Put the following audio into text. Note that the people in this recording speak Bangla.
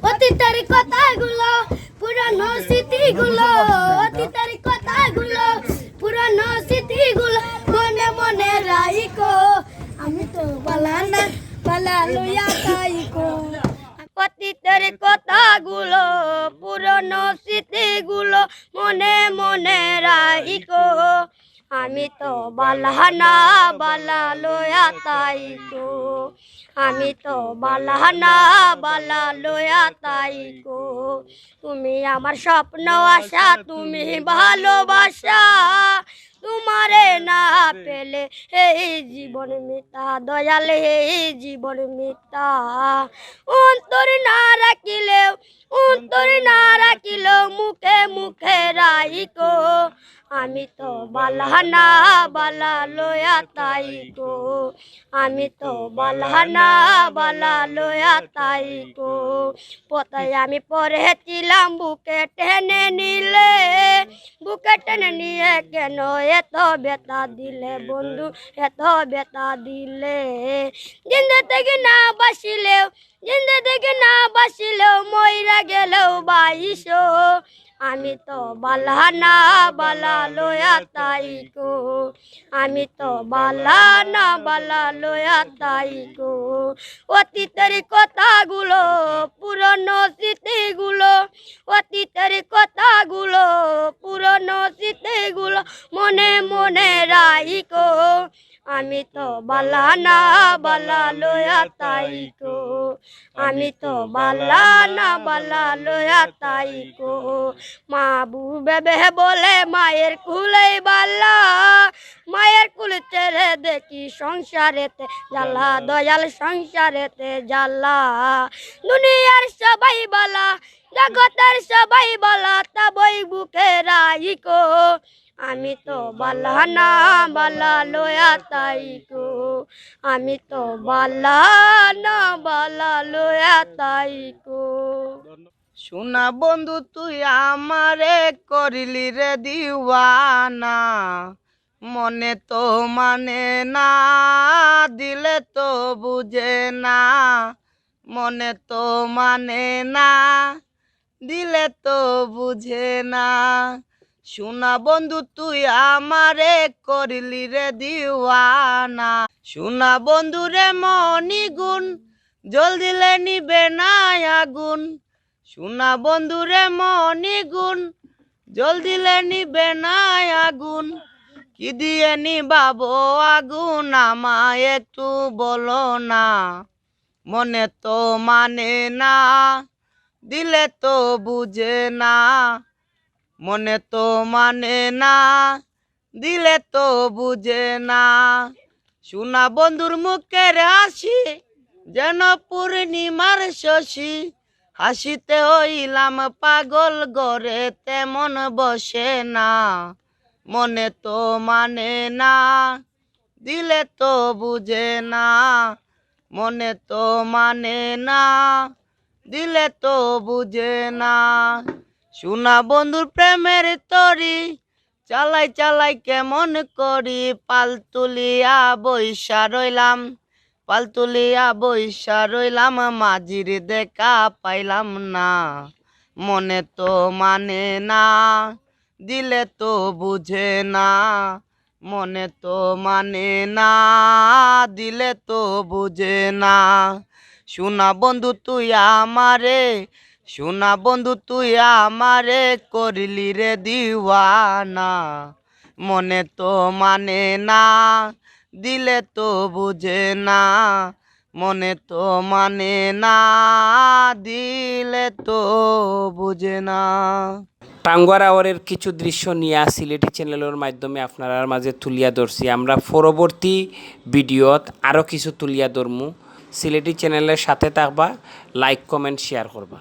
অতীতের কথাগুলো পুরানো স্মৃতিগুলো অতীতের কথাগুলো পুরানো স্মৃতিগুলো মনে মনে রাইকো আমি তো বালানা বালা লইয়া তাইকো অতীতের কথাগুলো পুরানো স্মৃতিগুলো মনে মনে রাইকো আমি তো বালানা বালা লয়া তাইকো আমি তো বালানা বালা লয়া তাইকো তুমি আমার স্বপ্ন আশা তুমি ভালোবাসা তোমারে না পেলে এই জীবন মিথ্যা দয়াল এই জীবন মিথ্যা অন্তর না রাখিলেও মুখে মুখে রাইকো আমি তো বালানা বালা লয়া তাইকো আমি তো বালানা বালা লয়া তাইকো পতায় আমি পড়েছিলাম বুকে টেনে নিলে বুকে টেনে নিয়ে কেন এত ব্যথা দিলে বন্ধু এত ব্যথা দিলে জিন্দে থেকে না বাসিলেও মইরা গেলেও বাইশো আমি তো বালানা বালা লয়া তাইকো আমি তো বালানা বালা লয়া তাইকো অতীতের কথাগুলো পুরনো স্মৃতিগুলো অতীতের কথাগুলো পুরনো স্মৃতিগুলো মনে মনে রাইকো আমি তো বালানা বালা লয়া তাইকো আমি তো বালানা বালা লয়া তাইকো মা বুবে বলে মায়ের কুলেই বালা মায়ের কুল ছেড়ে দেখি সংসারেতে জ্বালা দয়াল সংসারেতে জ্বালা দুনিয়ার সবাই বালা জগতের সবাই বালা তা বই বুকে রাইকো আমি তো বালানা বালা লয়া তাইকো আমি তো বালানা বালা লয়া তাইকো সোনা বন্ধু তুই আমারে করিলি রে দিওয়ানা মনে তো মানে না দিলে তো বুঝে না মনে তো মানে না দিলে তো বুঝে না সোনা বন্ধু তুই আমারে করিলি রে দিওয়ানা সোনা বন্ধু রে মনি গুণ জল দিলে নিবে না আগুন সোনা বন্ধু রে মনি গুণ জল দিলে নিবে না আগুন কি দিয়ে নিবাবো আগুন আমায় একটু বলো না মনে তো মানে না দিলে তো বুঝে না মনে তো মানে না দিলে তো বুঝে না সোনা বন্ধুর মুখের হাসি যেন পূর্ণিমার শশী হাসিতে হইলাম পাগল গরে তেমন বসে না মনে তো মানে না দিলে তো বুঝে না মনে তো মানে না দিলে তো বুঝে না সোনা বন্ধুর প্রেমের তরি চালাই চালাই কেমন করি পাল তুলিয়া বৈশা রইলাম পাল তুলিয়া বৈশা রইলাম মাঝির দেখা পাইলাম না মনে তো মানে না দিলে তো বুঝে না মনে তো মানে না দিলে তো বুঝে না সোনা বন্ধু তুই আমারে সোনা বন্ধু তুই আমারে করিলি রে দিওয়ানা মনে তো মানে না দিলে তো বুঝে না মনে তো মানে না দিলে তো বুঝে না। টাঙ্গুয়ার আওয়ারের কিছু দৃশ্য নিয়ে সিলেটি চ্যানেলের মাধ্যমে আপনার মাঝে তুলিয়া ধরছি। আমরা পরবর্তী ভিডিওত আরও কিছু তুলিয়া ধরমু। সিলেটি চ্যানেলের সাথে থাকবা, লাইক কমেন্ট শেয়ার করবা।